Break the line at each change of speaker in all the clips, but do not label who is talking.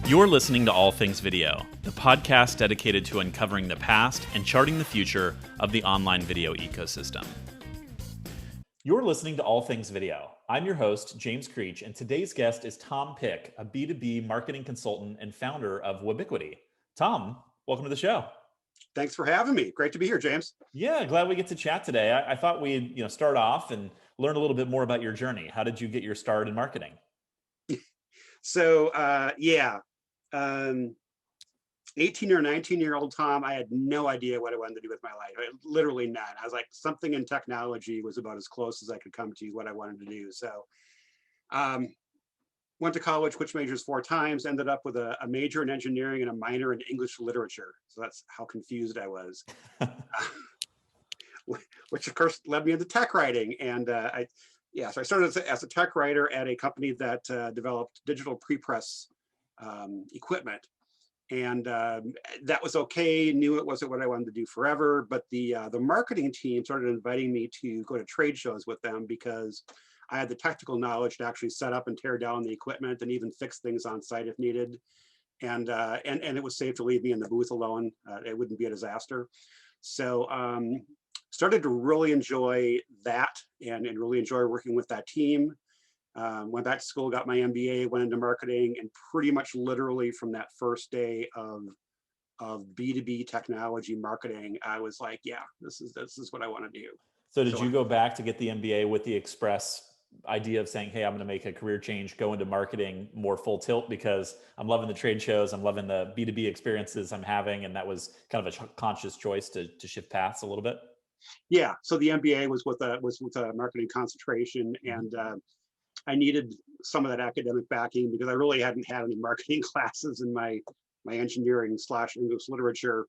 You're listening to All Things Video, the podcast dedicated to uncovering the past and charting the future of the online video ecosystem. You're listening to All Things Video. I'm your host, James Creech, and today's guest is Tom Pick, a B2B marketing consultant and founder of Webbiquity. Tom, welcome to the show.
Thanks for having me. Great to be here, James.
Yeah, glad we get to chat today. I thought we'd start off and learn a little bit more about your journey. How did you get your start in marketing?
So, 18 or 19-year-old Tom, I had no idea what I wanted to do with my life. Literally none. I was like, something in technology was about as close as I could come to what I wanted to do. So, went to college, switched majors 4 times, ended up with a major in engineering and a minor in English literature. So that's how confused I was, which of course led me into tech writing. And so I started as a tech writer at a company that developed digital pre-press equipment. And that was okay, knew it wasn't what I wanted to do forever, but the marketing team started inviting me to go to trade shows with them because I had the technical knowledge to actually set up and tear down the equipment and even fix things on site if needed. And it was safe to leave me in the booth alone. It wouldn't be a disaster. So started to really enjoy that and really enjoy working with that team. Went back to school, got my MBA, went into marketing, and pretty much literally from that first day of B2B technology marketing, I was like, yeah, this is what I want to do.
So did you go back to get the MBA with the express idea of saying, hey, I'm going to make a career change, go into marketing more full tilt because I'm loving the trade shows, I'm loving the B2B experiences I'm having, and that was kind of a conscious choice to shift paths a little bit?
Yeah, so the MBA was with a marketing concentration, and I needed some of that academic backing because I really hadn't had any marketing classes in my engineering / English literature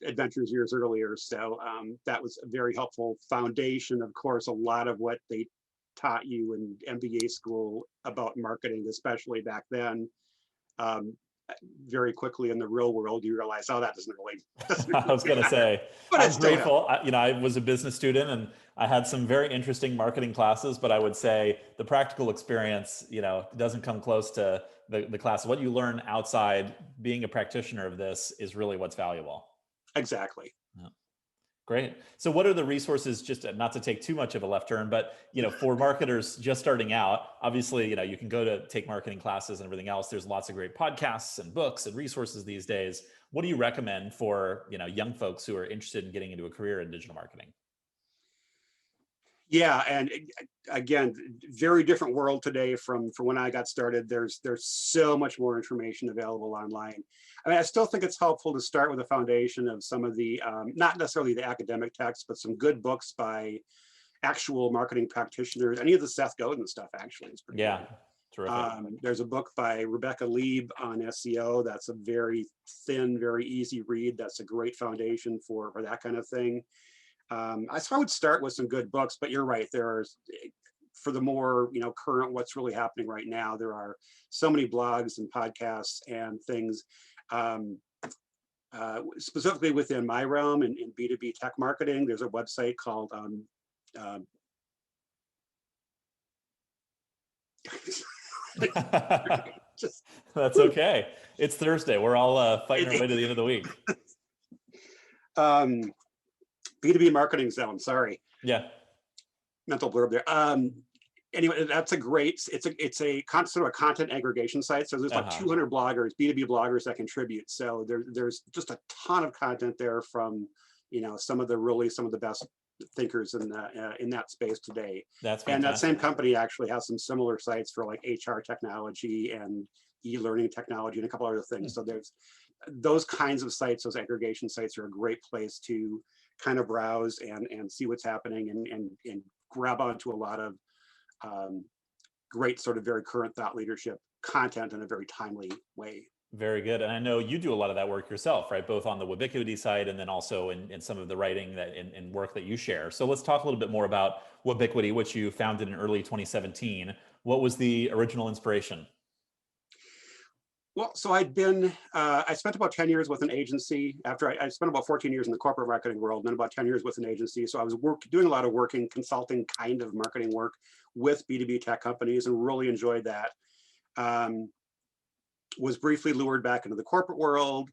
adventures years earlier. So that was a very helpful foundation. Of course, a lot of what they taught you in MBA school about marketing, especially back then, very quickly in the real world, you realize, oh, that doesn't really
I was going to say,
but
I'm grateful. I was a business student and I had some very interesting marketing classes, but I would say the practical experience, doesn't come close to the class. What you learn outside being a practitioner of this is really what's valuable.
Exactly.
Yeah. Great. So what are the resources, just not to take too much of a left turn, but for marketers just starting out, obviously, you can go to take marketing classes and everything else. There's lots of great podcasts and books and resources these days. What do you recommend for, young folks who are interested in getting into a career in digital marketing?
Yeah, and again, very different world today from when I got started. There's so much more information available online. I mean, I still think it's helpful to start with a foundation of some of the, not necessarily the academic texts, but some good books by actual marketing practitioners. Any of the Seth Godin stuff actually is pretty good.
Terrific.
There's a book by Rebecca Lieb on SEO. That's a very thin, very easy read. That's a great foundation for that kind of thing. So I would start with some good books, but you're right. For the more current, what's really happening right now, there are so many blogs and podcasts and things. Specifically within my realm in B2B tech marketing, there's a website called
That's okay. It's Thursday. We're all fighting our way to the end of the week.
B2B Marketing Zone, sorry.
Yeah.
Mental blurb there. Anyway, that's a great, it's a sort of a content aggregation site. So there's like 200 bloggers, B2B bloggers that contribute. So there's just a ton of content there from, some of the best thinkers in that space today.
That's fantastic.
And that same company actually has some similar sites for like HR technology and e-learning technology and a couple other things. So there's those kinds of sites, those aggregation sites are a great place to kind of browse and see what's happening and grab onto a lot of great sort of very current thought leadership content in a very timely way.
Very good. And I know you do a lot of that work yourself, right? Both on the Webbiquity side and then also in some of the writing and work that you share. So let's talk a little bit more about Webbiquity, which you founded in early 2017. What was the original inspiration?
Well, so I spent about 10 years with an agency. After I spent about 14 years in the corporate marketing world, and then about 10 years with an agency. So I was doing a lot of consulting kind of marketing work with B2B tech companies and really enjoyed that. was briefly lured back into the corporate world.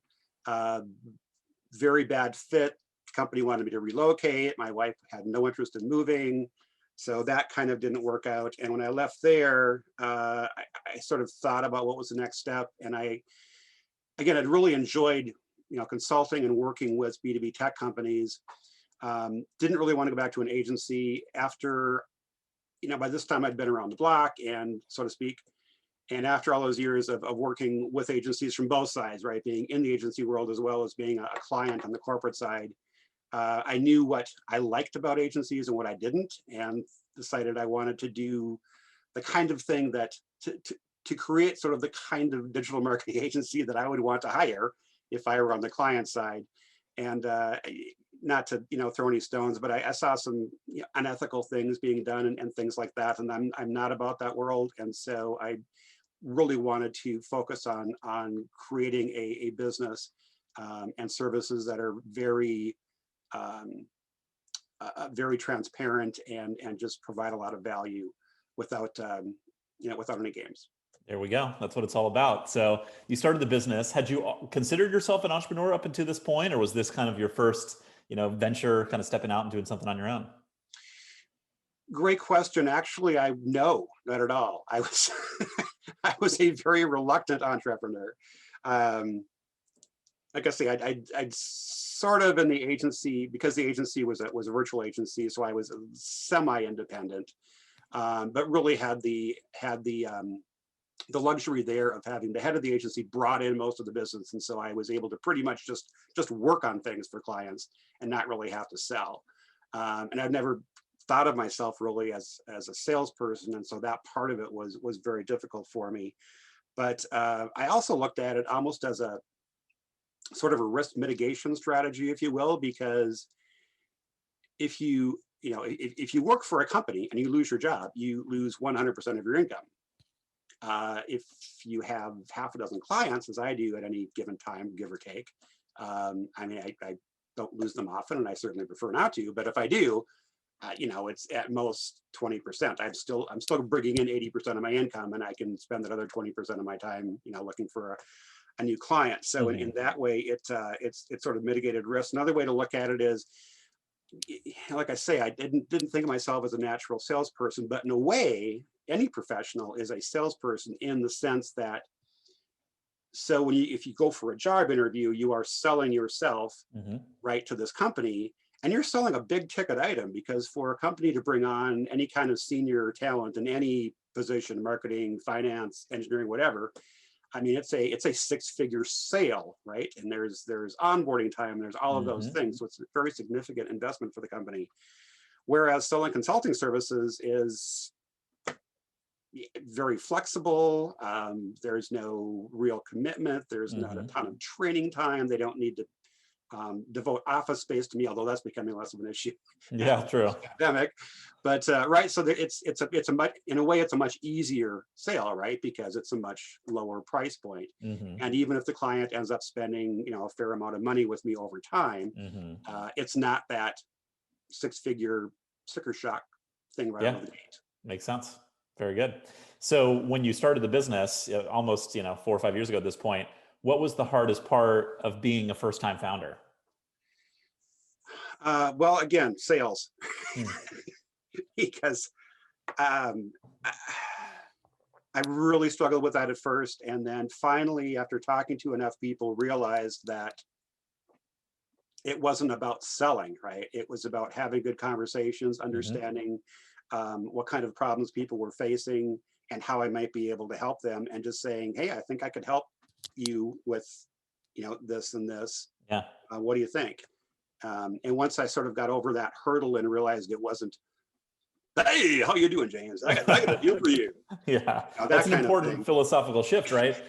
Very bad fit. Company wanted me to relocate. My wife had no interest in moving. So that kind of didn't work out. And when I left there, I sort of thought about what was the next step. And again, I'd really enjoyed, consulting and working with B2B tech companies. Didn't really want to go back to an agency after, by this time I'd been around the block, and so to speak. And after all those years of working with agencies from both sides, right, being in the agency world as well as being a client on the corporate side, I knew what I liked about agencies and what I didn't, and decided I wanted to do the kind of thing that to create sort of the kind of digital marketing agency that I would want to hire if I were on the client side. And not to throw any stones, but I saw some unethical things being done and things like that, and I'm not about that world. And so I really wanted to focus on creating a business and services that are very very transparent and just provide a lot of value without without any games.
There we go. That's what it's all about. So you started the business. Had you considered yourself an entrepreneur up until this point, or was this kind of your first, venture, kind of stepping out and doing something on your own?
Great question. Actually, no, not at all. I was I was a very reluctant entrepreneur. Like I say, I'd sort of in the agency, because the agency was a virtual agency, so I was semi-independent, but really had the luxury there of having the head of the agency brought in most of the business, and so I was able to pretty much just work on things for clients and not really have to sell. And I've never thought of myself really as a salesperson, and so that part of it was very difficult for me. But I also looked at it almost as a sort of a risk mitigation strategy, if you will, because if you work for a company and you lose your job, you lose 100% of your income. If you have half a dozen clients, as I do at any given time, give or take, I don't lose them often, and I certainly prefer not to. But if I do, it's at most 20%. I'm still bringing in 80% of my income, and I can spend that other 20% of my time, looking for a new client. So in that way, it's sort of mitigated risk. Another way to look at it is, like I say, I didn't think of myself as a natural salesperson, but in a way, any professional is a salesperson in the sense that, so if you go for a job interview, you are selling yourself right to this company, and you're selling a big ticket item, because for a company to bring on any kind of senior talent in any position, marketing, finance, engineering, whatever, it's a six-figure sale, right? And there's onboarding time, there's all of those things. So it's a very significant investment for the company. Whereas selling consulting services is very flexible. There's no real commitment. There's not a ton of training time. They don't need to devote office space to me, although that's becoming less of an issue.
Yeah, true.
Pandemic, but right. So it's a much, in a way, it's a much easier sale, right? Because it's a much lower price point. And even if the client ends up spending, a fair amount of money with me over time, it's not that six-figure sticker shock thing right out of the gate.
Makes sense. Very good. So when you started the business, almost 4 or 5 years ago at this point, what was the hardest part of being a first-time founder?
Well, again, sales, because I really struggled with that at first. And then finally, after talking to enough people, realized that it wasn't about selling, right? It was about having good conversations, understanding what kind of problems people were facing and how I might be able to help them, and just saying, hey, I think I could help you with, this and this.
Yeah.
What do you think? And once I sort of got over that hurdle and realized it wasn't, hey, how you doing, James? I got a deal for you.
Yeah, that's an important philosophical shift, right?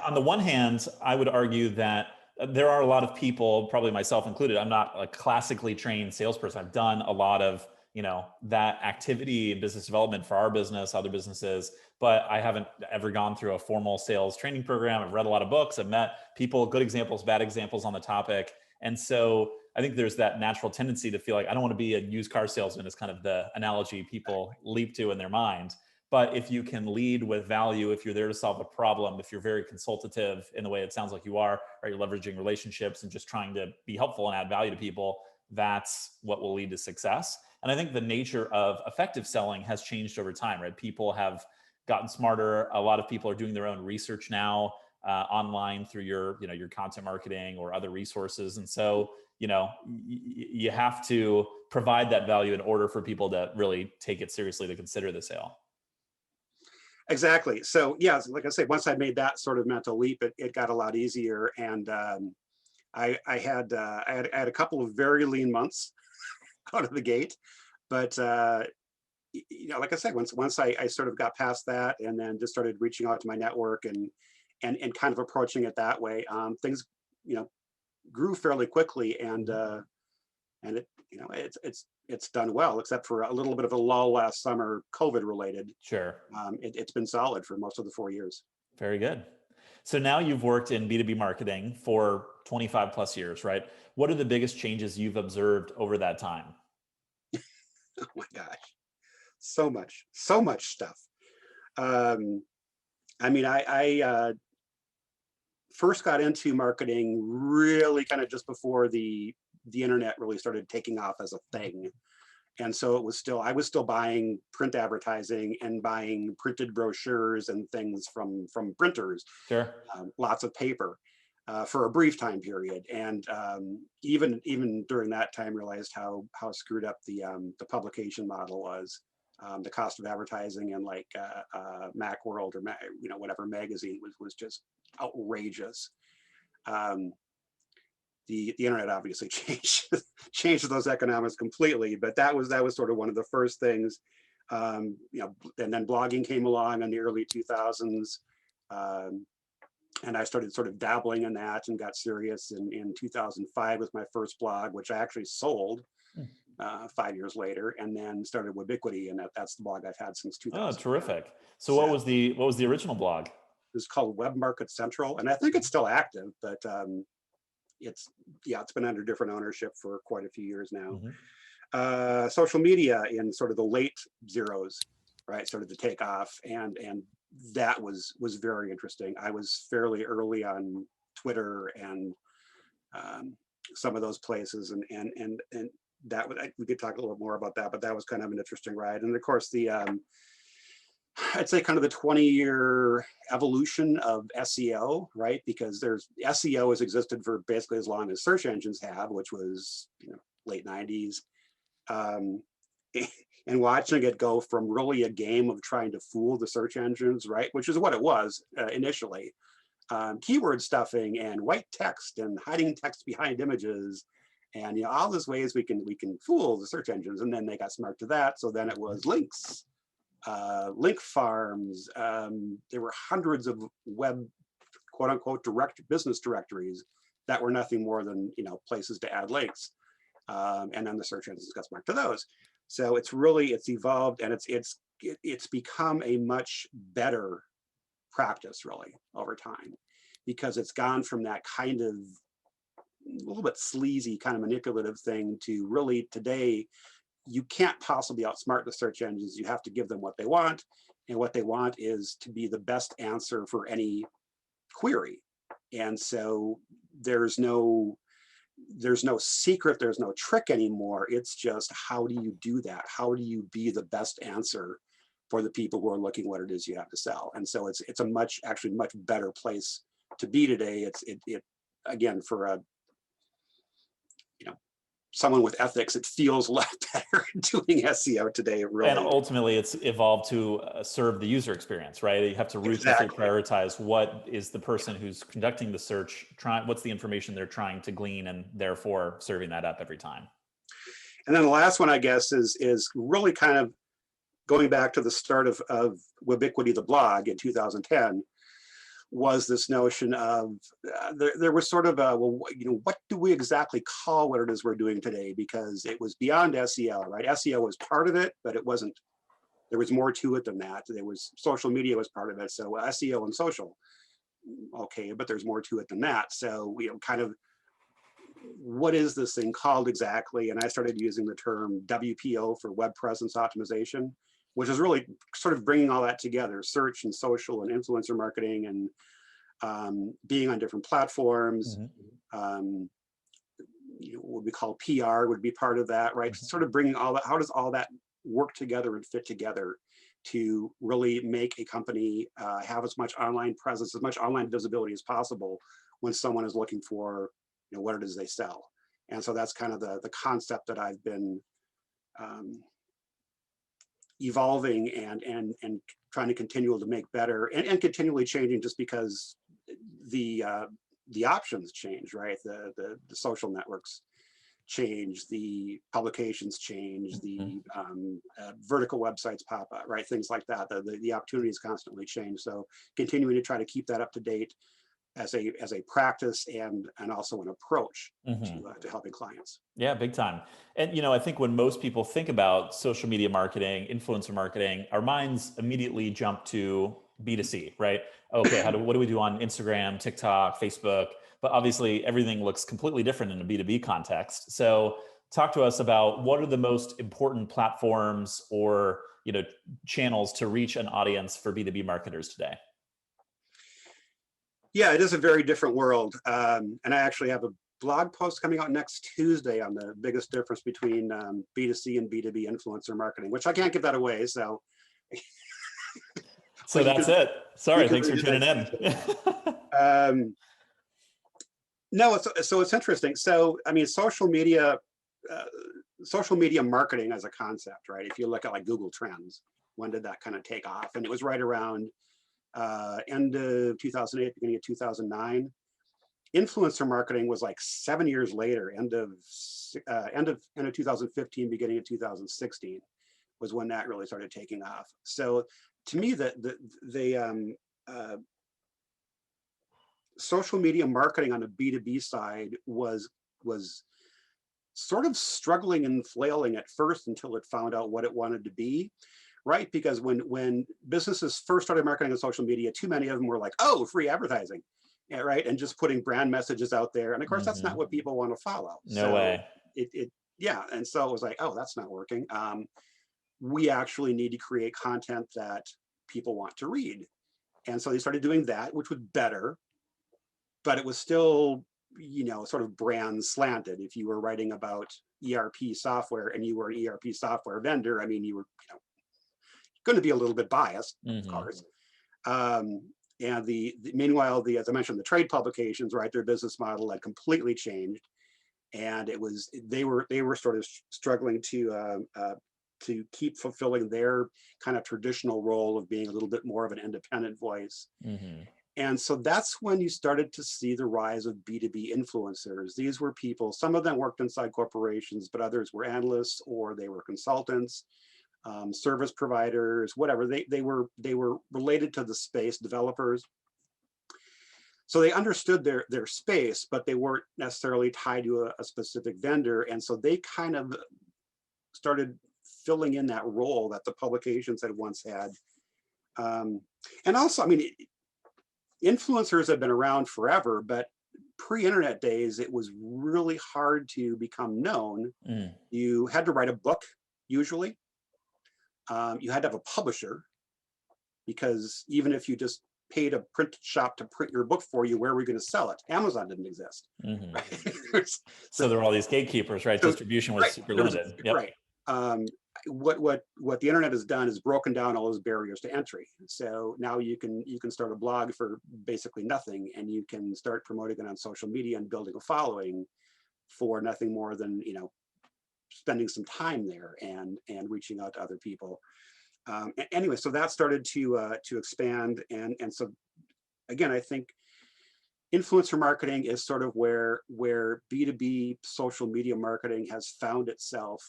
On the one hand, I would argue that there are a lot of people, probably myself included, I'm not a classically trained salesperson. I've done a lot of, that activity in business development for our business, other businesses, but I haven't ever gone through a formal sales training program. I've read a lot of books. I've met people, good examples, bad examples on the topic. And so I think there's that natural tendency to feel like I don't want to be a used car salesman, is kind of the analogy people leap to in their mind. But if you can lead with value, if you're there to solve a problem, if you're very consultative in the way it sounds like you are, or you're leveraging relationships and just trying to be helpful and add value to people, that's what will lead to success. And I think the nature of effective selling has changed over time, right? People have gotten smarter. A lot of people are doing their own research now online through your content marketing or other resources. And so, you have to provide that value in order for people to really take it seriously to consider the sale.
Exactly. So yeah, like I say, once I made that sort of mental leap, it got a lot easier. And I had a couple of very lean months out of the gate, but like I said, once I sort of got past that, and then just started reaching out to my network and kind of approaching it that way, things grew fairly quickly, and it's done well, except for a little bit of a lull last summer, COVID related.
Sure.
It's been solid for most of the 4 years.
Very good. So now you've worked in B2B marketing for 25 plus years, right? What are the biggest changes you've observed over that time?
Oh my gosh, so much stuff. I first got into marketing really kind of just before the internet really started taking off as a thing. And so I was still buying print advertising and buying printed brochures and things from printers,
Sure.
Lots of paper for a brief time period. And even during that time, realized how screwed up the publication model was. The cost of advertising in like Macworld or whatever magazine was just outrageous. The internet obviously changed those economics completely, but that was sort of one of the first things. And then blogging came along in the early 2000s, and I started sort of dabbling in that and got serious in 2005 with my first blog, which I actually sold 5 years later, and then started Webbiquity, and that's the blog I've had since 2000.
Oh, terrific! So what was the original blog?
It was called Web Market Central, and I think it's still active, but it's been under different ownership for quite a few years now.
Mm-hmm.
Social media in sort of the late zeros, right, started to take off, and that was very interesting. I was fairly early on Twitter and some of those places, and that we could talk a little more about that, but that was kind of an interesting ride. And of course, I'd say kind of the 20-year evolution of SEO, right? Because SEO has existed for basically as long as search engines have, which was late 90s. And watching it go from really a game of trying to fool the search engines, right? Which is what it was initially. Keyword stuffing and white text and hiding text behind images, and all those ways we can fool the search engines. And then they got smart to that. So then it was links. Link farms. There were hundreds of web, quote unquote, direct business directories that were nothing more than places to add links, and then the search engines got smart to those. So it's evolved, and it's become a much better practice really over time, because it's gone from that kind of a little bit sleazy kind of manipulative thing to really today. You can't possibly outsmart the search engines. You have to give them what they want. And what they want is to be the best answer for any query. And so there's no secret, there's no trick anymore. It's just, how do you do that? How do you be the best answer for the people who are looking what it is you have to sell? And so it's a much better place to be today. It again, for a someone with ethics, it feels a lot better doing SEO today, really.
And ultimately, it's evolved to serve the user experience, right? You have to ruthlessly prioritize what is the person who's conducting the search, what's the information they're trying to glean, and therefore serving that up every time.
And then the last one, I guess, is really kind of going back to the start of Webbiquity, the blog in 2010. Was this notion of there was sort of what do we exactly call what it is we're doing today? Because it was beyond SEO, right? SEO was part of it, but it wasn't. There was more to it than that. There was social media was part of it, so SEO and social, okay, but there's more to it than that. So kind of, what is this thing called exactly? And I started using the term WPO for web presence optimization, which is really sort of bringing all that together, search and social and influencer marketing and being on different platforms. What we call PR would be part of that, right? Sort of bringing all that, how does all that work together and fit together to really make a company have as much online presence, as much online visibility as possible when someone is looking for, what it is they sell. And so that's kind of the concept that I've been evolving and trying to continue to make better and continually changing, just because the options change, right? The social networks change, the publications change, the vertical websites pop up, right? Things like that. The opportunities constantly change. So continuing to try to keep that up to date as a practice and also an approach to helping clients.
Yeah, big time. And I think when most people think about social media marketing, influencer marketing, our minds immediately jump to B2C, right? Okay, what do we do on Instagram, TikTok, Facebook? But obviously everything looks completely different in a B2B context. So talk to us about what are the most important platforms or channels to reach an audience for B2B marketers today?
Yeah, it is a very different world. And I actually have a blog post coming out next Tuesday on the biggest difference between B2C and B2B influencer marketing, which I can't give that away. So
so that's it. Sorry, thanks for tuning in.
No, so it's interesting. So, I mean, social media marketing as a concept, right? If you look at like Google Trends, when did that kind of take off? And it was right around end of 2008, beginning of 2009. Influencer marketing was like 7 years later, end of 2015, beginning of 2016 was when that really started taking off. So to me, the social media marketing on the B2B side was sort of struggling and flailing at first until it found out what it wanted to be, right? Because when businesses first started marketing on social media, too many of them were like, oh, free advertising, yeah, right? And just putting brand messages out there. And of course, that's not what people want to follow.
No way.
Yeah. And so it was like, oh, that's not working. We actually need to create content that people want to read. And so they started doing that, which was better, but it was still, sort of brand slanted. If you were writing about ERP software and you were an ERP software vendor, I mean, you were going to be a little bit biased, of course. And meanwhile, as I mentioned, the trade publications, right, their business model had completely changed, and they were sort of struggling to keep fulfilling their kind of traditional role of being a little bit more of an independent voice. And so that's when you started to see the rise of B2B influencers. These were people, some of them worked inside corporations, but others were analysts or they were consultants, service providers, whatever. They were related to the space, developers. So they understood their space, but they weren't necessarily tied to a specific vendor. And so they kind of started filling in that role that the publications had once had. And also, I mean, influencers have been around forever, but pre-internet days, it was really hard to become known. You had to write a book, usually. You had to have a publisher, because even if you just paid a print shop to print your book for you, where were we going to sell it? Amazon didn't exist. Right?
So there were all these gatekeepers, right? Distribution was super limited.
Yep. Right. What the internet has done is broken down all those barriers to entry. So now you can start a blog for basically nothing, and you can start promoting it on social media and building a following for nothing more than spending some time there and reaching out to other people. Anyway, so that started to expand, and so again, I think influencer marketing is sort of where B2B social media marketing has found itself,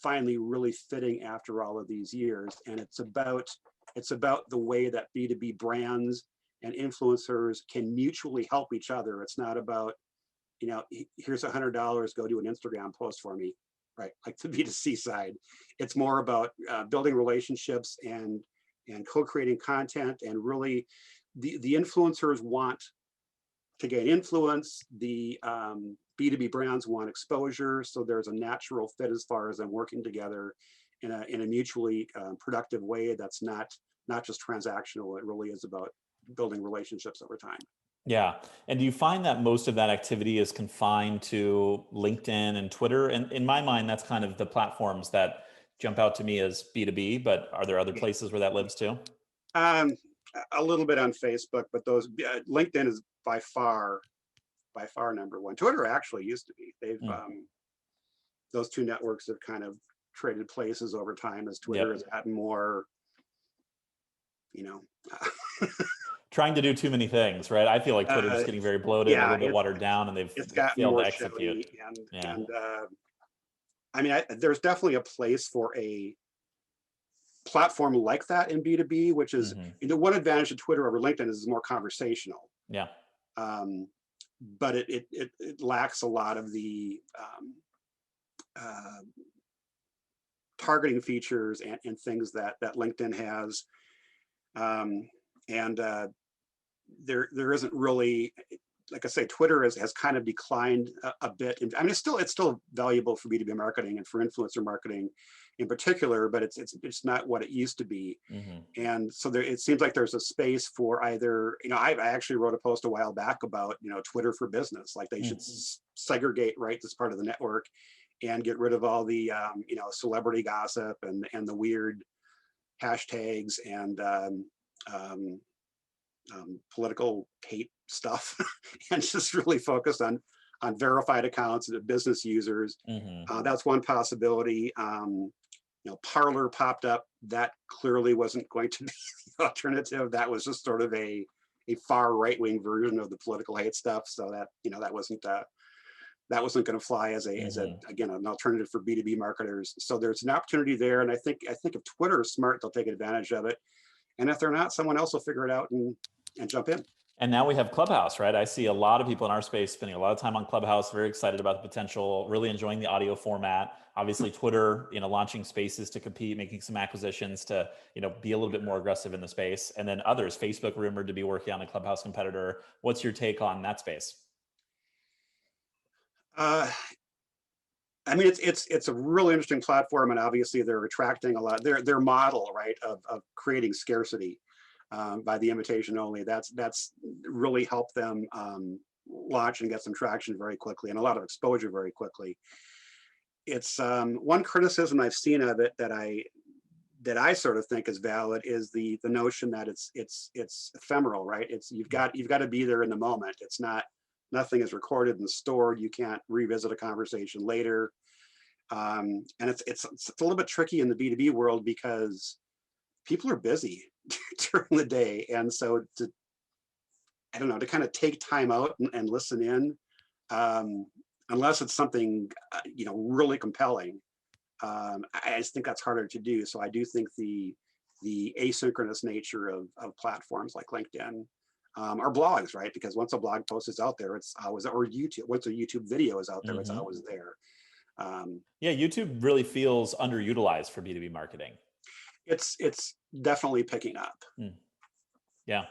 finally really fitting after all of these years. And it's about the way that B2B brands and influencers can mutually help each other. It's not about, here's $100, go do an Instagram post for me, right? Like the B2C side. It's more about building relationships and co-creating content, and really the influencers want to gain influence. The B2B brands want exposure. So there's a natural fit as far as them working together in a mutually productive way that's not just transactional. It really is about building relationships over time.
Yeah. And do you find that most of that activity is confined to LinkedIn and Twitter? And in my mind, that's kind of the platforms that jump out to me as B2B, but are there other places where that lives too?
A little bit on Facebook, but those LinkedIn is by far number one. Twitter actually used to be. They've those two networks have kind of traded places over time as Twitter has gotten more,
trying to do too many things, right? I feel like Twitter's getting very bloated and a little bit watered down, and they've
gotten
failed
more
to execute.
and I mean, there's definitely a place for a platform like that in B2B, which is the one advantage of Twitter over LinkedIn is it's more conversational.
Yeah.
But it lacks a lot of the targeting features and things that LinkedIn has. There isn't really, like I say, Twitter has kind of declined a bit. I mean, it's still valuable for B2B marketing and for influencer marketing in particular, but it's not what it used to be. And so it seems like there's a space for either, I actually wrote a post a while back about, Twitter for business, like they should segregate this part of the network and get rid of all the, celebrity gossip and the weird hashtags and political hate stuff and just really focus on verified accounts and business users. That's one possibility. Parler popped up. That clearly wasn't going to be the alternative. That was just sort of a far right-wing version of the political hate stuff. So that that wasn't going to fly as again an alternative for B2B marketers. So there's an opportunity there, and I think if Twitter is smart, they'll take advantage of it. And if they're not, someone else will figure it out and jump in.
And now we have Clubhouse, right? I see a lot of people in our space spending a lot of time on Clubhouse, very excited about the potential, really enjoying the audio format. Obviously, Twitter, launching spaces to compete, making some acquisitions to, be a little bit more aggressive in the space. And then others, Facebook rumored to be working on a Clubhouse competitor. What's your take on that space?
I mean, it's a really interesting platform, and obviously they're attracting a lot. Their model, right, of creating scarcity by the invitation only. That's really helped them launch and get some traction very quickly and a lot of exposure very quickly. It's one criticism I've seen of it that I sort of think is valid is the notion that it's ephemeral, right? You've got to be there in the moment. It's not. Nothing is recorded and stored. You can't revisit a conversation later. And it's a little bit tricky in the B2B world because people are busy during the day. And so to kind of take time out and listen in, unless it's something, really compelling, I just think that's harder to do. So I do think the asynchronous nature of platforms like LinkedIn, or blogs, right? Because once a blog post is out there, it's always, or YouTube, once a YouTube video is out there, it's always there.
Yeah, YouTube really feels underutilized for B2B marketing.
It's definitely picking up.
Yeah.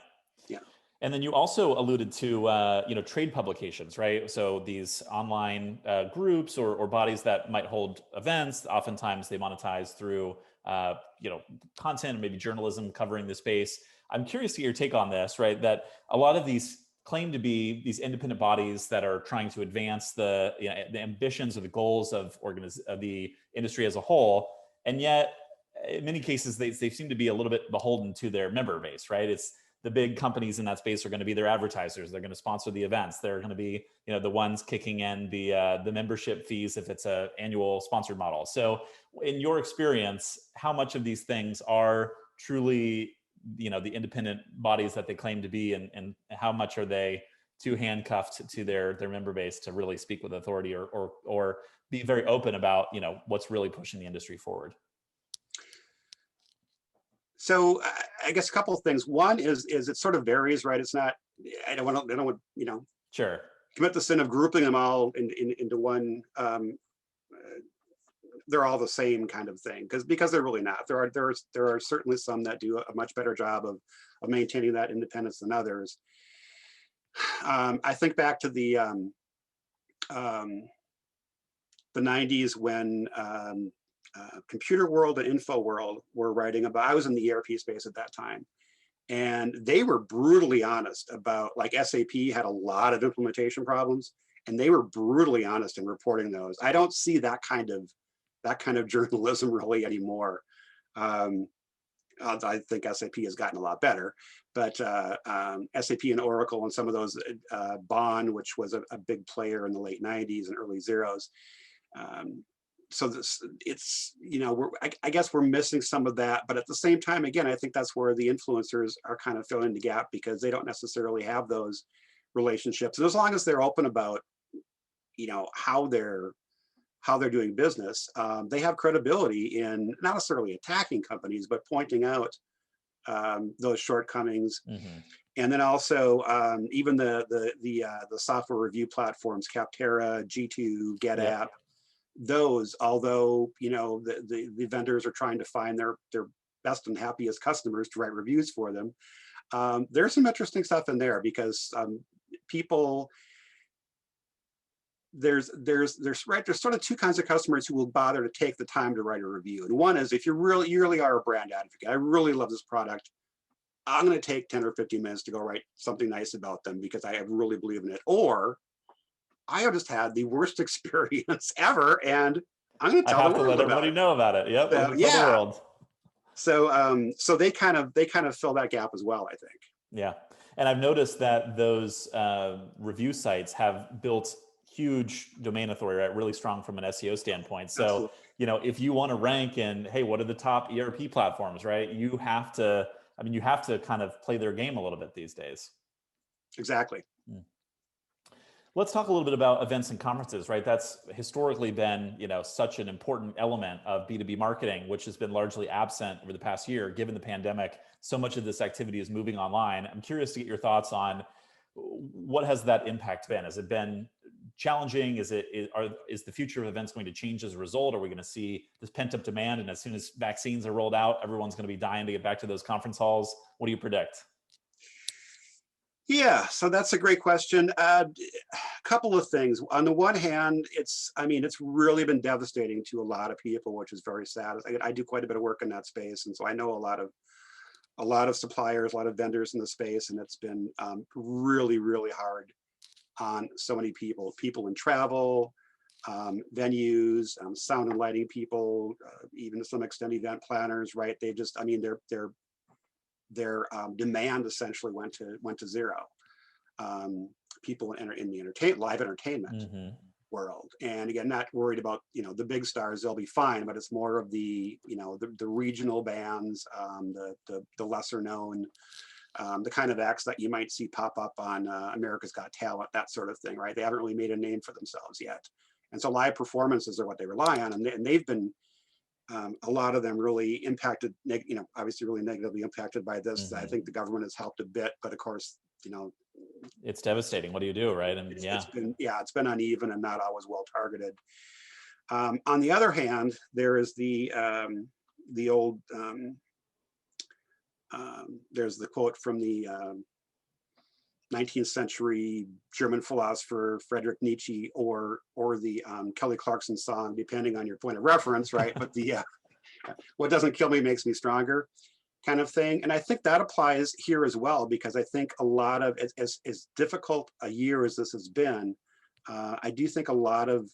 Yeah.
And then you also alluded to, trade publications, right? So these online groups or bodies that might hold events, oftentimes they monetize through, content and maybe journalism covering the space. I'm curious to get your take on this, right? That a lot of these claim to be these independent bodies that are trying to advance the ambitions or the goals of the industry as a whole. And yet, in many cases, they seem to be a little bit beholden to their member base, right? It's the big companies in that space are going to be their advertisers. They're going to sponsor the events. They're going to be, the ones kicking in the membership fees if it's an annual sponsored model. So in your experience, how much of these things are truly the independent bodies that they claim to be, and how much are they too handcuffed to their member base to really speak with authority or be very open about what's really pushing the industry forward?
So I guess a couple of things. One is it sort of varies, right? It's not. I don't want
Sure.
commit the sin of grouping them all into one. They're all the same kind of thing because they're really not. There are certainly some that do a much better job of maintaining that independence than others. I think back to the 90s when Computer World and Info World were writing about, I was in the ERP space at that time, and they were brutally honest about, like, SAP had a lot of implementation problems, and they were brutally honest in reporting those. I don't see that kind of journalism really anymore. I think SAP has gotten a lot better, but SAP and Oracle and some of those, Bond, which was a big player in the late 90s and early zeros. So it's, I guess we're missing some of that, but at the same time, again, I think that's where the influencers are kind of filling the gap, because they don't necessarily have those relationships. And as long as they're open about, how they're doing business, they have credibility in not necessarily attacking companies, but pointing out those shortcomings.
Mm-hmm.
And then also even the software review platforms, Capterra, G2, GetApp. Yep. Those, although the vendors are trying to find their best and happiest customers to write reviews for them, there's some interesting stuff in there, because people, there's sort of two kinds of customers who will bother to take the time to write a review. And one is, if you really are a brand advocate, I really love this product, I'm going to take 10 or 15 minutes to go write something nice about them because I really believe in it. Or I have just had the worst experience ever, and I'm going to tell
I have to let everybody know about it. Yep.
So, yeah. The world. So they kind of fill that gap as well, I think.
Yeah, and I've noticed that those review sites have built huge domain authority, right? Really strong from an SEO standpoint. So, absolutely. If you want to rank in, hey, what are the top ERP platforms, right? You have to kind of play their game a little bit these days.
Exactly.
Let's talk a little bit about events and conferences, right? That's historically been, such an important element of B2B marketing, which has been largely absent over the past year. Given the pandemic, so much of this activity is moving online. I'm curious to get your thoughts on what has that impact been? Has it been challenging? Is the future of events going to change as a result? Are we going to see this pent-up demand, and as soon as vaccines are rolled out, everyone's going to be dying to get back to those conference halls? What do you predict?
Yeah, so that's a great question. A couple of things. On the one hand, it's really been devastating to a lot of people, which is very sad. I do quite a bit of work in that space, and so I know a lot of suppliers, a lot of vendors in the space, and it's been really, really hard on so many people in travel, venues, sound and lighting people, even to some extent event planners, right? They just, their demand essentially went to zero. People in the live entertainment world, and again, not worried about the big stars; they'll be fine. But it's more of the the regional bands, the lesser known, the kind of acts that you might see pop up on America's Got Talent, that sort of thing, right? They haven't really made a name for themselves yet, and so live performances are what they rely on, and they've been. A lot of them really impacted, obviously really negatively impacted by this. I think the government has helped a bit, but of course,
it's devastating. What do you do, right? And
it's been uneven and not always well targeted. On the other hand, there is the old there's the quote from the 19th century German philosopher Friedrich Nietzsche, or the Kelly Clarkson song, depending on your point of reference, right? But the what doesn't kill me makes me stronger kind of thing. And I think that applies here as well, because I think a lot of, as difficult a year as this has been, I do think a lot of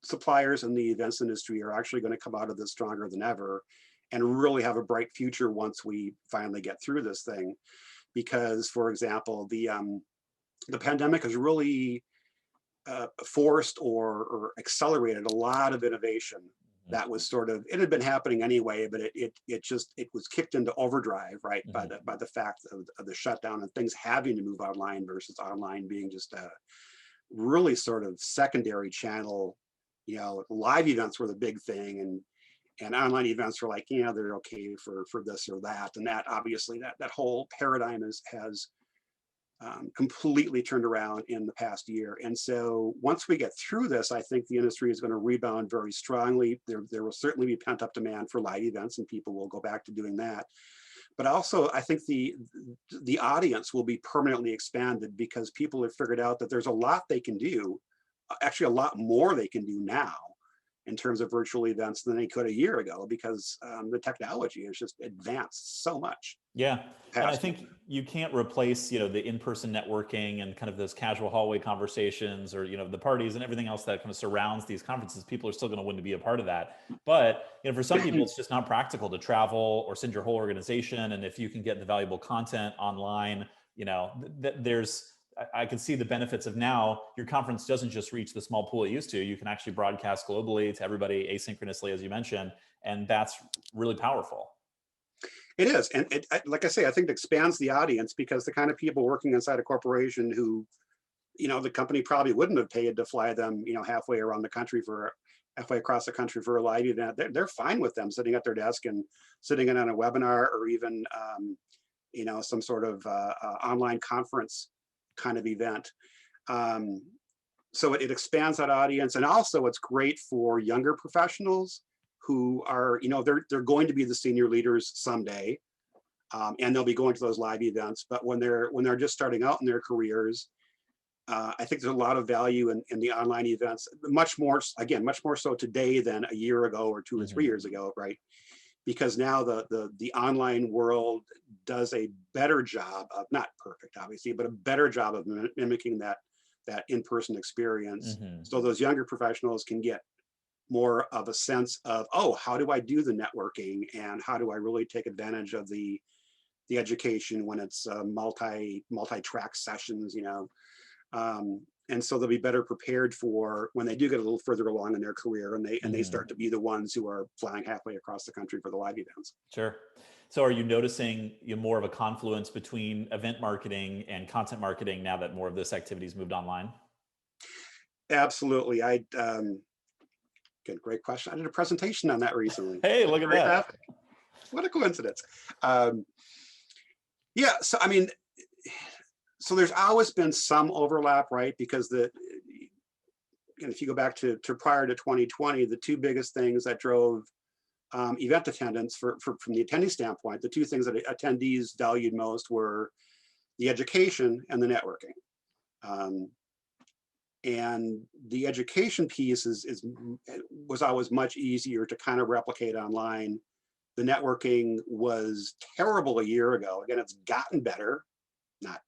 suppliers in the events industry are actually going to come out of this stronger than ever and really have a bright future once we finally get through this thing. Because, for example, the pandemic has really forced or accelerated a lot of innovation that was it had been happening anyway, but it was kicked into overdrive, right, by the fact of the shutdown and things having to move online versus online being just a really sort of secondary channel. Live events were the big thing, and online events were like, they're okay for this or that. And that obviously that whole paradigm has completely turned around in the past year. And so once we get through this, I think the industry is going to rebound very strongly. There will certainly be pent up demand for live events, and people will go back to doing that. But also, I think the audience will be permanently expanded, because people have figured out that there's a lot they can do, actually a lot more they can do now, in terms of virtual events than they could a year ago, because the technology has just advanced so much.
Yeah. And I
Past.
think you can't replace, the in-person networking and kind of those casual hallway conversations, or, the parties and everything else that kind of surrounds these conferences. People are still going to want to be a part of that. But, for some people, it's just not practical to travel or send your whole organization. And if you can get the valuable content online, I can see the benefits of now your conference doesn't just reach the small pool it used to. You can actually broadcast globally to everybody asynchronously, as you mentioned. And that's really powerful.
It is. And like I say, I think it expands the audience, because the kind of people working inside a corporation who, the company probably wouldn't have paid to fly them, halfway across the country for a live event. They're fine with them sitting at their desk and sitting in on a webinar, or even, some sort of online conference kind of event. So it expands that audience. And also it's great for younger professionals who are, they're going to be the senior leaders someday, and they'll be going to those live events. But when they're just starting out in their careers, I think there's a lot of value in the online events, much more so today than a year ago or 2 or 3 years ago, right? Because now the online world does a better job of, not perfect obviously, but a better job of mimicking that in-person experience. So those younger professionals can get more of a sense of, oh, how do I do the networking, and how do I really take advantage of the education when it's multi-track sessions, and so they'll be better prepared for when they do get a little further along in their career, and they start to be the ones who are flying halfway across the country for the live events.
Sure. So are you noticing more of a confluence between event marketing and content marketing now that more of this activity's moved online?
Absolutely. Good, great question. I did a presentation on that recently.
Hey, look at that.
Topic. What a coincidence. Yeah, so I mean, so there's always been some overlap, right? Because if you go back to prior to 2020, the two biggest things that drove event attendance from the attendee standpoint, the two things that attendees valued most were the education and the networking. And the education piece was always much easier to kind of replicate online. The networking was terrible a year ago. Again, it's gotten better, not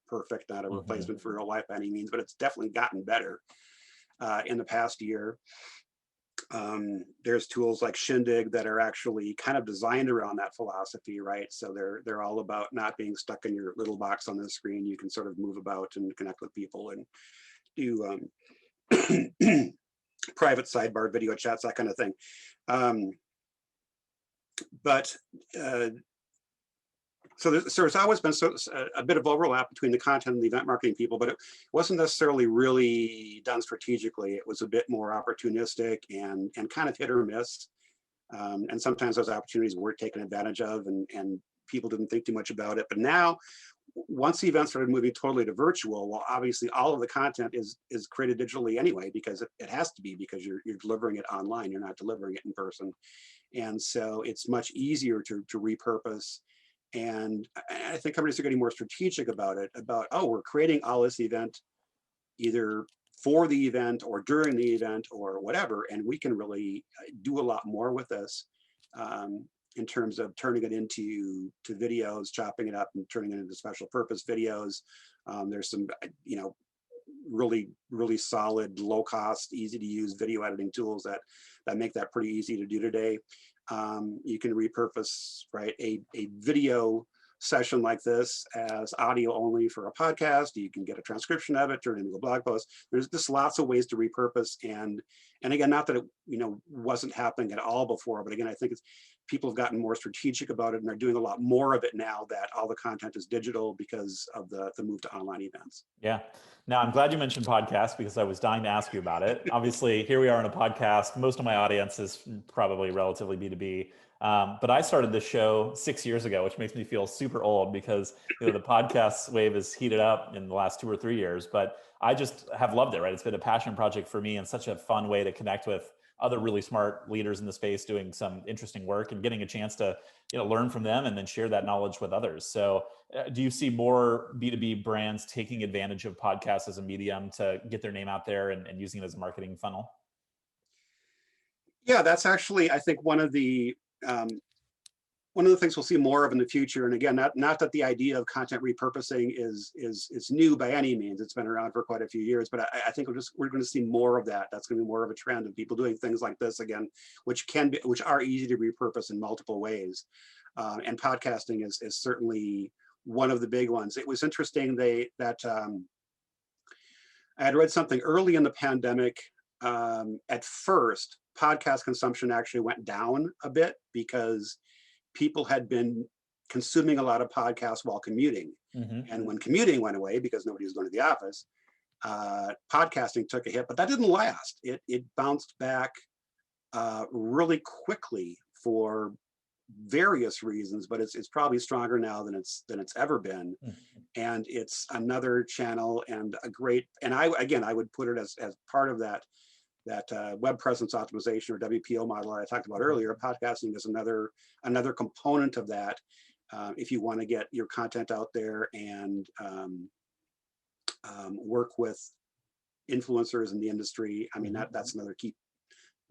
perfect, not a replacement for real life by any means, but it's definitely gotten better in the past year. There's tools like Shindig that are actually kind of designed around that philosophy, right? So they're all about not being stuck in your little box on the screen. You can sort of move about and connect with people and do private sidebar video chats, that kind of thing. So there's always been a bit of overlap between the content and the event marketing people, but it wasn't necessarily really done strategically. It was a bit more opportunistic and kind of hit or miss. And sometimes those opportunities weren't taken advantage of, and people didn't think too much about it. But now, once the events started moving totally to virtual, well, obviously all of the content is created digitally anyway, because it has to be, because you're delivering it online, you're not delivering it in person. And so it's much easier to repurpose. And I think companies are getting more strategic about it, oh, we're creating all this event either for the event or during the event or whatever, and we can really do a lot more with this. In terms of turning it into videos, chopping it up and turning it into special purpose videos. There's some, really, really solid, low cost, easy to use video editing tools that make that pretty easy to do today. You can repurpose, right, a video session like this as audio only for a podcast. You can get a transcription of it, turn it into a blog post. There's just lots of ways to repurpose. And again, not that it wasn't happening at all before, but again, I think people have gotten more strategic about it, and are doing a lot more of it now that all the content is digital because of the move to online events.
Yeah. Now, I'm glad you mentioned podcasts, because I was dying to ask you about it. Obviously, here we are in a podcast. Most of my audience is probably relatively B2B. But I started this show 6 years ago, which makes me feel super old, because the podcast wave has heated up in the last 2 or 3 years. But I just have loved it, right? It's been a passion project for me, and such a fun way to connect with other really smart leaders in the space doing some interesting work, and getting a chance to learn from them and then share that knowledge with others. So do you see more B2B brands taking advantage of podcasts as a medium to get their name out there and using it as a marketing funnel?
Yeah, that's actually, I think, one of the things we'll see more of in the future. And again, not that the idea of content repurposing is new by any means. It's been around for quite a few years, but I think we're going to see more of that. That's going to be more of a trend of people doing things like this again, which are easy to repurpose in multiple ways. And podcasting is certainly one of the big ones. It was interesting that I had read something early in the pandemic. At first, podcast consumption actually went down a bit because people had been consuming a lot of podcasts while commuting. And when commuting went away because nobody was going to the office, podcasting took a hit, but that didn't last. It bounced back really quickly for various reasons, but it's probably stronger now than it's ever been. And it's another channel and a great, and I would put it as part of that web presence optimization or WPO model that I talked about earlier. Podcasting is another component of that. If you want to get your content out there and work with influencers in the industry, I mean, that's another key,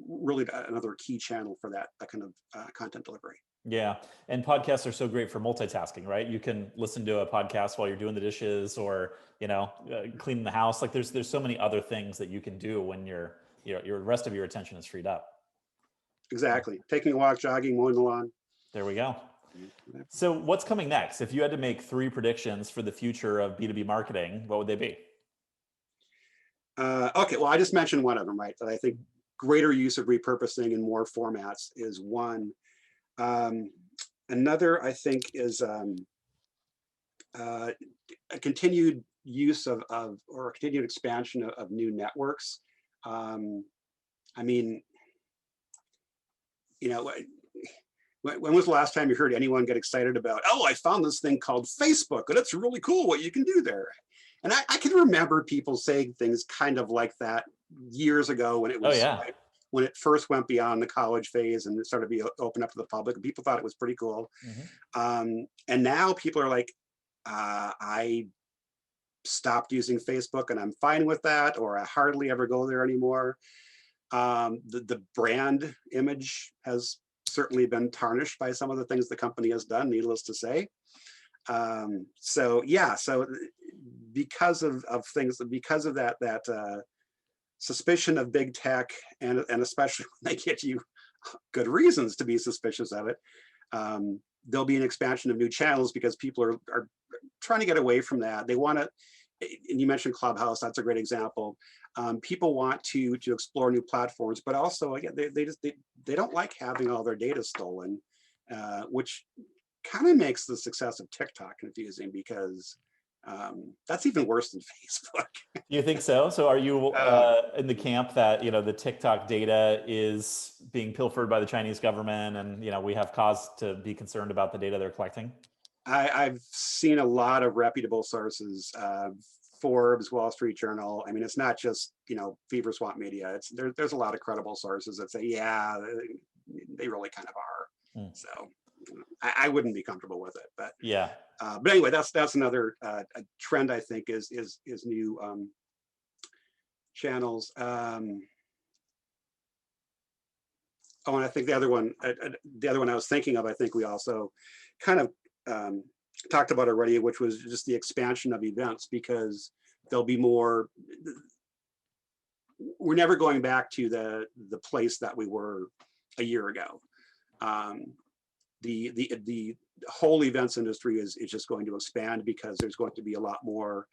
really another key channel for that kind of content delivery.
Yeah, and podcasts are so great for multitasking, right? You can listen to a podcast while you're doing the dishes, or cleaning the house. Like there's so many other things that you can do when your rest of your attention is freed up.
Exactly. Taking a walk, jogging, mowing the lawn.
There we go. So what's coming next? If you had to make 3 predictions for the future of B2B marketing, what would they be?
Okay, well, I just mentioned one of them, right? That I think greater use of repurposing in more formats is one. Another, I think, is a continued use of or a continued expansion of new networks. I mean, when was the last time you heard anyone get excited about, oh, I found this thing called Facebook and it's really cool what you can do there? And I can remember people saying things kind of like that years ago when it was, when it first went beyond the college phase and it started to be open up to the public, and people thought it was pretty cool. And now people are like, I stopped using Facebook and I'm fine with that, or I hardly ever go there anymore. The brand image has certainly been tarnished by some of the things the company has done, needless to say. So because of things, because of that suspicion of big tech, and especially when they give you good reasons to be suspicious of it, there'll be an expansion of new channels because people are trying to get away from that. They want to, and you mentioned Clubhouse, that's a great example. People want to explore new platforms, but also again, they don't like having all their data stolen, which kind of makes the success of TikTok confusing because that's even worse than Facebook.
Do you think so? So are you in the camp that the TikTok data is being pilfered by the Chinese government, and we have cause to be concerned about the data they're collecting?
I've seen a lot of reputable sources, Forbes, Wall Street Journal. I mean, it's not just Fever Swamp Media. There's a lot of credible sources that say, yeah, they really kind of are. So I wouldn't be comfortable with it, but
yeah.
But anyway, that's another trend I think is new channels. Oh, and I think the other one I was thinking of, I think we also kind of talked about already, which was just the expansion of events, because there'll be more. We're never going back to the place that we were a year ago. The whole events industry is just going to expand because there's going to be a lot more.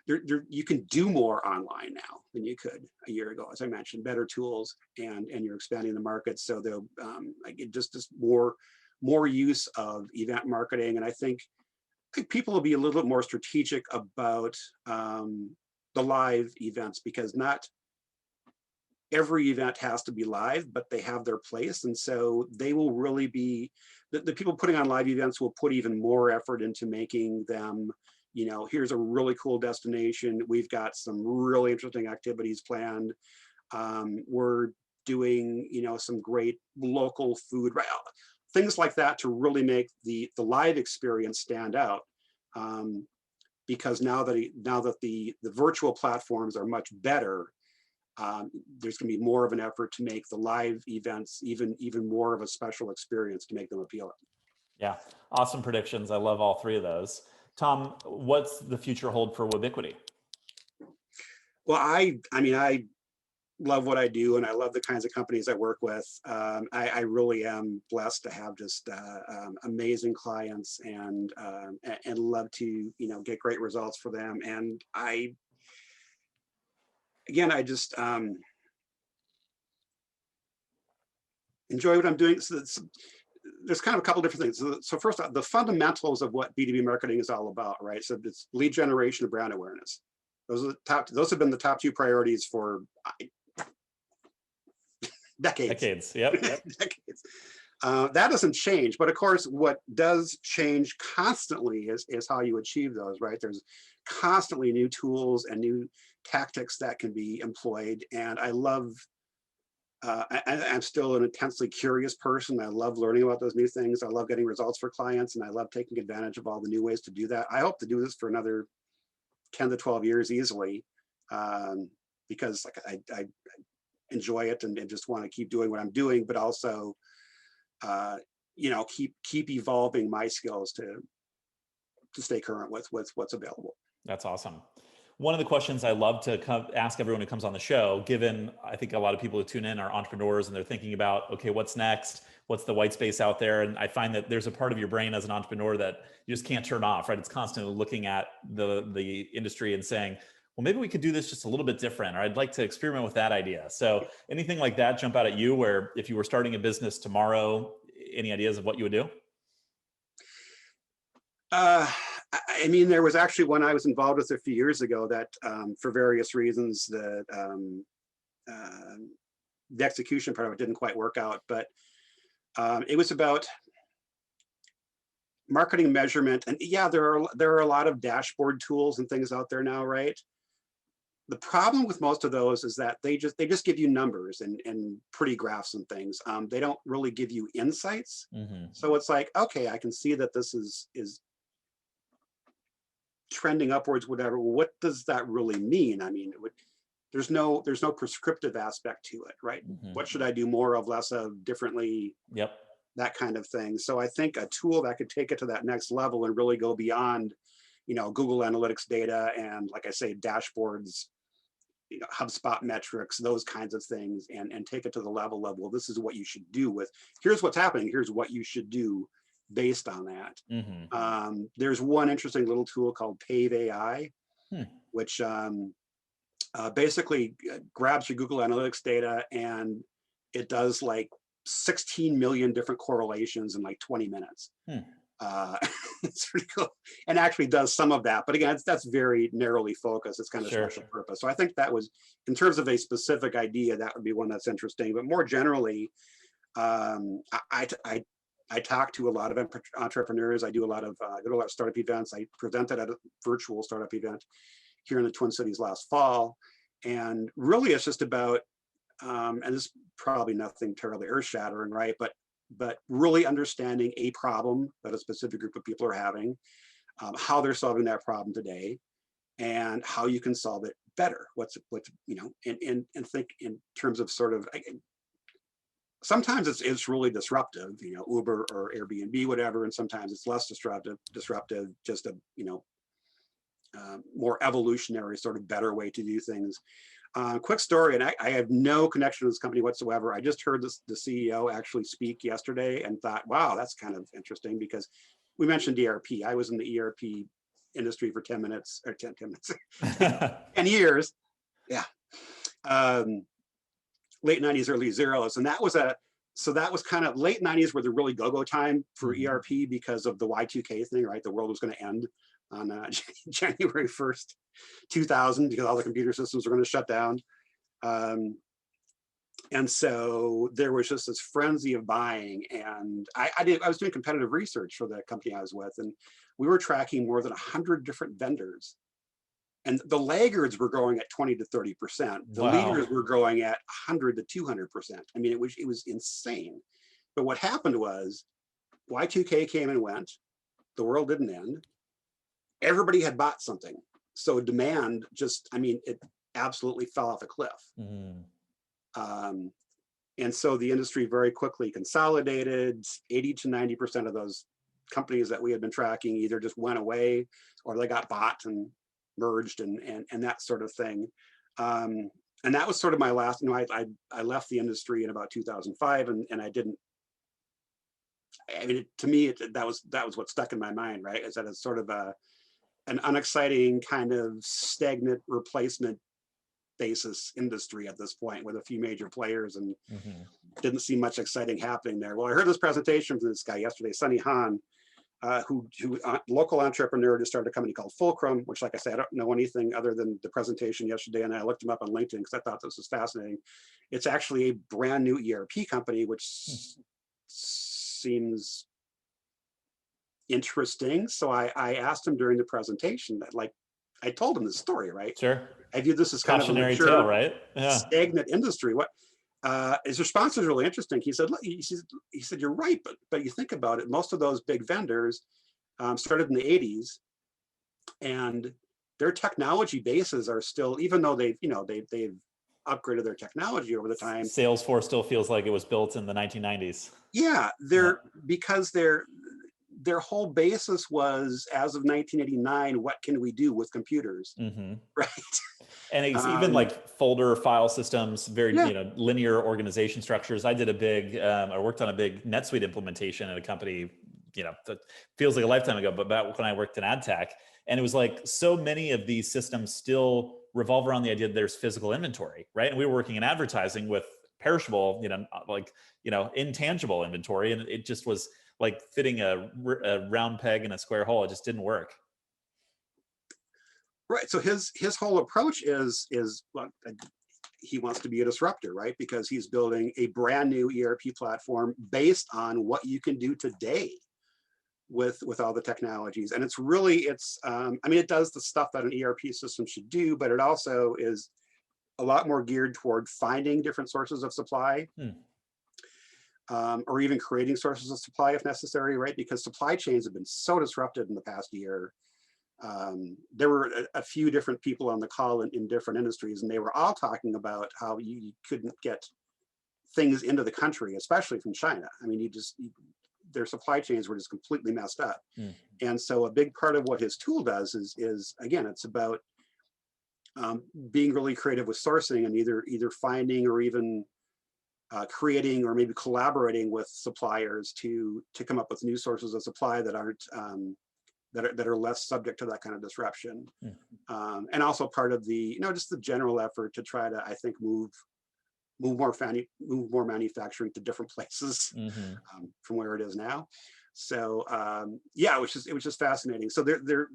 You can do more online now than you could a year ago, as I mentioned. Better tools, and you're expanding the market, so there'll just more use of event marketing. And I think people will be a little bit more strategic about the live events, because not every event has to be live, but they have their place. And so they will really be, the people putting on live events will put even more effort into making them, here's a really cool destination. We've got some really interesting activities planned. We're doing, some great local food, right? Things like that to really make the live experience stand out. Because now that the virtual platforms are much better, there's going to be more of an effort to make the live events even more of a special experience to make them appealing.
Yeah, awesome predictions. I love all three of those. Tom, what's the future hold for Webbiquity?
Well, I mean, I love what I do, and I love the kinds of companies I work with. I really am blessed to have just amazing clients, and love to get great results for them. And I just enjoy what I'm doing. So there's kind of a couple different things. So first, the fundamentals of what B2B marketing is all about, right? So it's lead generation and brand awareness. Those are the top. Those have been the top two priorities for decades.
Decades. Yep.
Decades. That doesn't change, but of course, what does change constantly is how you achieve those, right? There's constantly new tools and new tactics that can be employed, and I love. I'm still an intensely curious person. I love learning about those new things. I love getting results for clients, and I love taking advantage of all the new ways to do that. I hope to do this for another 10 to 12 years easily, because like I enjoy it and just want to keep doing what I'm doing, but also, keep evolving my skills to stay current with what's available.
That's awesome. One of the questions I love to ask everyone who comes on the show, given I think a lot of people who tune in are entrepreneurs and they're thinking about, okay, what's next? What's the white space out there? And I find that there's a part of your brain as an entrepreneur that you just can't turn off, right? It's constantly looking at the industry and saying, well, maybe we could do this just a little bit different, or I'd like to experiment with that idea. So anything like that jump out at you where if you were starting a business tomorrow, any ideas of what you would do?
I mean, there was actually one I was involved with a few years ago that, for various reasons, the execution part of it didn't quite work out. But it was about marketing measurement, and yeah, there are a lot of dashboard tools and things out there now, right? The problem with most of those is that they just give you numbers and pretty graphs and things. They don't really give you insights.
Mm-hmm.
So it's like, okay, I can see that this is trending upwards, whatever. What does that really mean? I mean, there's no prescriptive aspect to it, right?
Mm-hmm.
What should I do more of, less of, differently?
Yep. That
kind of thing. So I think a tool that could take it to that next level and really go beyond, Google Analytics data and, like I say, dashboards, HubSpot metrics, those kinds of things, and take it to the level of, well, this is what you should do with, here's what's happening, here's what you should do based on that. Mm-hmm. There's one interesting little tool called Pave AI, which basically grabs your Google Analytics data and it does like 16 million different correlations in like 20 minutes. It's pretty cool, and actually does some of that, but again, that's very narrowly focused. It's kind of special purpose. So I think that was, in terms of a specific idea, that would be one that's interesting. But more generally, I talk to a lot of entrepreneurs. I do a lot of startup events. I presented at a virtual startup event here in the Twin Cities last fall, and really it's just about, and this is probably nothing terribly earth-shattering, right? But really understanding a problem that a specific group of people are having, how they're solving that problem today, and how you can solve it better. What's and think in terms of sort of, sometimes it's really disruptive, Uber or Airbnb, whatever, and sometimes it's less disruptive, just a more evolutionary, sort of better way to do things. Quick story, and I have no connection to this company whatsoever. I just heard the CEO actually speak yesterday and thought, wow, that's kind of interesting, because we mentioned ERP. I was in the ERP industry for 10 minutes, or 10 minutes, 10 years. Yeah. Late 90s, early zeros. And that was kind of late 90s were the really go-go time for ERP because of the Y2K thing, right? The world was going to end on January 1st, 2000, because all the computer systems were going to shut down. And so there was just this frenzy of buying. And I was doing competitive research for the company I was with, and we were tracking more than 100 different vendors. And the laggards were growing at 20 to 30%. The leaders were growing at 100 to 200%. I mean, it was insane. But what happened was Y2K came and went. The world didn't end. Everybody had bought something. So demand just, absolutely fell off a cliff.
Mhm.
And so the industry very quickly consolidated. 80 to 90% of those companies that we had been tracking either just went away or they got bought and merged and that sort of thing. And that was sort of my last, I left the industry in about 2005 and I didn't, I mean, to me, that was what stuck in my mind, right? Is that it's sort of an unexciting kind of stagnant replacement basis industry at this point with a few major players, and
Mhm.
didn't see much exciting happening there. Well, I heard this presentation from this guy yesterday, Sunny Han, who local entrepreneur, just started a company called Fulcrum, which, like I said, I don't know anything other than the presentation yesterday, and I looked him up on LinkedIn because I thought this was fascinating. It's actually a brand new ERP company, which seems interesting. So I asked him during the presentation that, like, I told him the story, right?
Sure.
I view this as kind of a
Cautionary tale,
mature,
right? Yeah.
stagnant industry. What his response was really interesting. He said, he said, you're right, but you think about it, most of those big vendors started in the 80s, and their technology bases are still, even though they've upgraded their technology over the time.
Salesforce still feels like it was built in the 1990s.
Yeah, because their whole basis was, as of 1989, what can we do with computers,
Mm-hmm.
right?
And it's even like folder file systems, very
Yeah.
linear organization structures. I worked on a big NetSuite implementation at a company, that feels like a lifetime ago, but back when I worked in ad tech, and it was like so many of these systems still revolve around the idea that there's physical inventory, right? And we were working in advertising with perishable, intangible inventory, and it just was like fitting a round peg in a square hole. It just didn't work.
Right. So his whole approach is well, he wants to be a disruptor, right? Because he's building a brand new ERP platform based on what you can do today with all the technologies. And it's really, I mean, it does the stuff that an ERP system should do, but it also is a lot more geared toward finding different sources of supply. Or even creating sources of supply if necessary, right? Because supply chains have been so disrupted in the past year. There were a few different people on the call in different industries, and they were all talking about how you couldn't get things into the country, especially from China. I mean, their supply chains were just completely messed up. And so a big part of what his tool does is again, it's about being really creative with sourcing and either finding or even creating or maybe collaborating with suppliers to come up with new sources of supply that aren't that are less subject to that kind of disruption. And also part of the just the general effort to try to, I think, move more manufacturing to different places from where it is now. So yeah, it was just fascinating. So there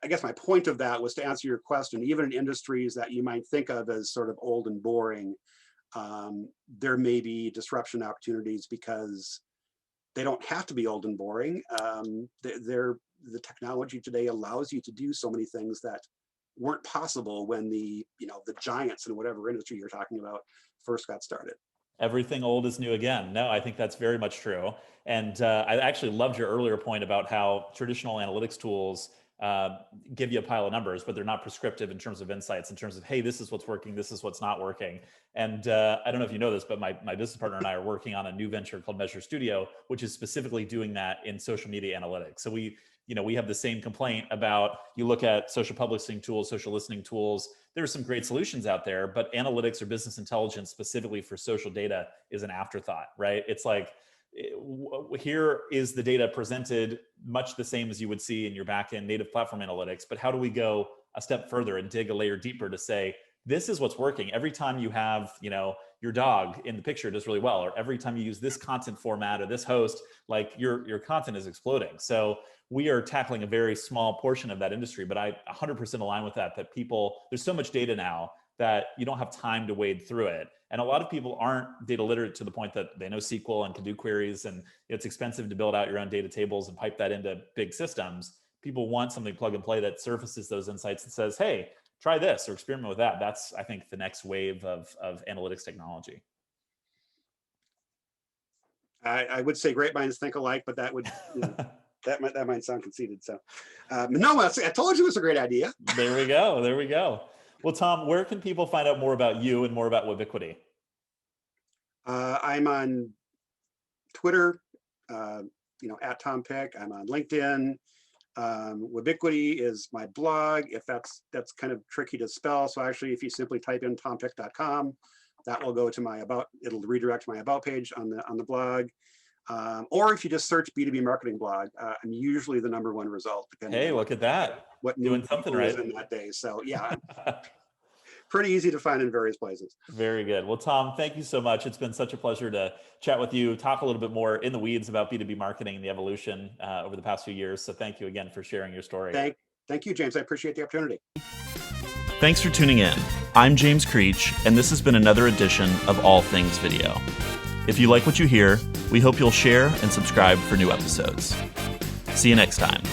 I guess my point of that was to answer your question. Even in industries that you might think of as sort of old and boring, there may be disruption opportunities because they don't have to be old and boring. The technology today allows you to do so many things that weren't possible when the giants in whatever industry you're talking about first got started.
Everything old is new again. No, I think that's very much true. And I actually loved your earlier point about how traditional analytics tools give you a pile of numbers, but they're not prescriptive in terms of insights, in terms of, hey, this is what's working, this is what's not working. And I don't know if you know this, but my business partner and I are working on a new venture called Measure Studio, which is specifically doing that in social media analytics. So we have the same complaint about, you look at social publishing tools, social listening tools, there are some great solutions out there, but analytics or business intelligence specifically for social data is an afterthought, right? It's like, here is the data presented much the same as you would see in your backend native platform analytics, but how do we go a step further and dig a layer deeper to say, this is what's working. Every time you have, your dog in the picture does really well, or every time you use this content format or this host, like your content is exploding. So we are tackling a very small portion of that industry, but I 100% align with that there's so much data now that you don't have time to wade through it. And a lot of people aren't data literate to the point that they know SQL and can do queries, and it's expensive to build out your own data tables and pipe that into big systems. People want something plug and play that surfaces those insights and says, hey, try this or experiment with that. That's, I think, the next wave of analytics technology.
I would say great minds think alike, but that would that might sound conceited. So no, I told you it was a great idea.
There we go. Well, Tom, where can people find out more about you and more about Webbiquity?
I'm on Twitter, at Tom Pick. I'm on LinkedIn. Webbiquity is my blog. If that's kind of tricky to spell, so actually, if you simply type in tompick.com, that will go to my about. It'll redirect to my about page on the blog. Or if you just search B2B marketing blog, I'm usually the #1 result.
Hey, look at that!
What
Doing something right
in that day. So yeah, pretty easy to find in various places.
Very good. Well, Tom, thank you so much. It's been such a pleasure to chat with you, talk a little bit more in the weeds about B2B marketing and the evolution over the past few years. So thank you again for sharing your story.
Thank you, James. I appreciate the opportunity.
Thanks for tuning in. I'm James Creech, and this has been another edition of All Things Video. If you like what you hear, we hope you'll share and subscribe for new episodes. See you next time.